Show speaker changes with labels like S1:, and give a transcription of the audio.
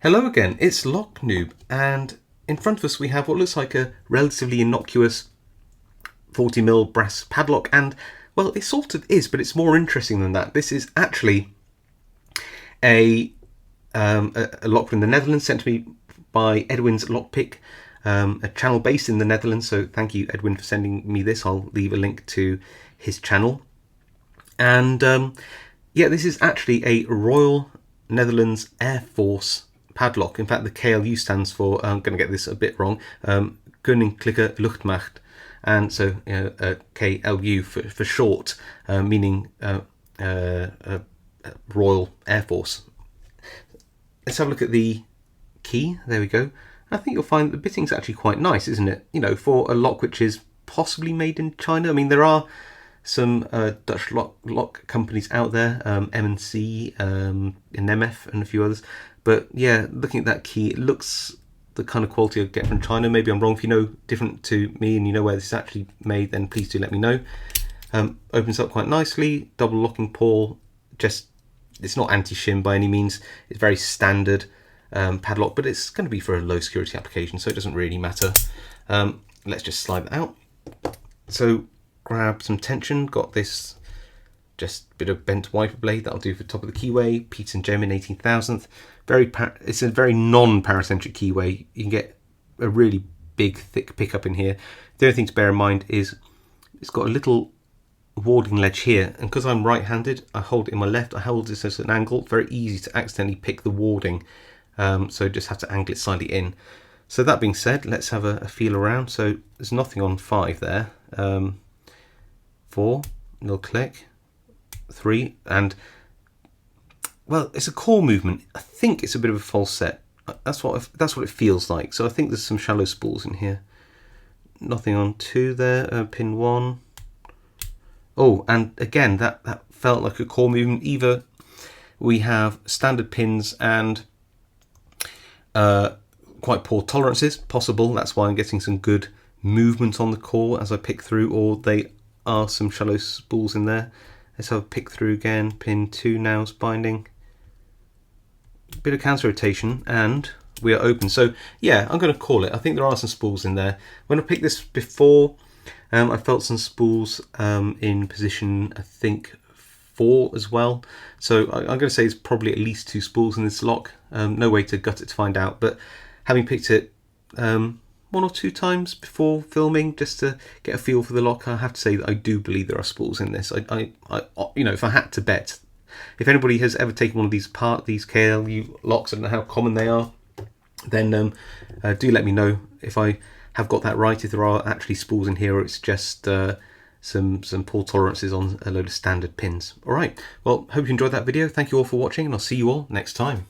S1: Hello again, it's Noob, and in front of us we have what looks like a relatively innocuous 40mm brass padlock, and well, it sort of is, but it's more interesting than that. This is actually a lock from the Netherlands sent to me by Edwin's Lockpick, a channel based in the Netherlands, so thank you Edwin for sending me this. I'll leave a link to his channel. And yeah, this is actually a Royal Netherlands Airforce padlock. In fact, the KLU stands for, I'm going to get this a bit wrong, Koninklijke Luchtmacht, and so KLU for short, meaning Royal Air Force. Let's have a look at the key. There we go. I think you'll find the bitting's actually quite nice, isn't it? You know, for a lock which is possibly made in China. I mean, there are some Dutch lock companies out there, M&C, NMF, and a few others. But yeah, looking at that key, it looks the kind of quality I get from China. Maybe I'm wrong. If you know different to me and you know where this is actually made, then please do let me know. Opens up quite nicely. Double locking pawl. Just, it's not anti-shim by any means. It's very standard padlock, but it's going to be for a low security application, so it doesn't really matter. Let's just slide that out. So grab some tension. Got this just a bit of bent wiper blade that'll do for top of the keyway. Peats and gem in 18,000th. It's a very non-paracentric keyway. You can get a really big, thick pickup in here. The only thing to bear in mind is it's got a little warding ledge here, and because I'm right-handed, I hold it in my left. I hold this at an angle. It's very easy to accidentally pick the warding, so just have to angle it slightly in. So that being said, let's have a feel around. So there's nothing on 5 there. 4, little click, 3, and well, it's a core movement. I think it's a bit of a false set. That's what it feels like. So I think there's some shallow spools in here. Nothing on 2 there. Pin 1. Oh, and again, that felt like a core movement. Either we have standard pins and quite poor tolerances, possible. That's why I'm getting some good movement on the core as I pick through, or they are some shallow spools in there. Let's have a pick through again. Pin 2 now is binding. Bit of counter rotation, and we are open. So yeah, I'm going to call it. I think there are some spools in there. When I picked this before, I felt some spools in position, I think 4 as well. So I'm going to say it's probably at least 2 spools in this lock. No way to gut it to find out, but having picked it 1 or 2 times before filming just to get a feel for the lock, I have to say that I do believe there are spools in this. I you know, if I had to bet, if anybody has ever taken one of these apart, these KLU locks, I don't know how common they are, then do let me know if I have got that right, if there are actually spools in here, or it's just some poor tolerances on a load of standard pins. Alright, well, hope you enjoyed that video. Thank you all for watching, and I'll see you all next time.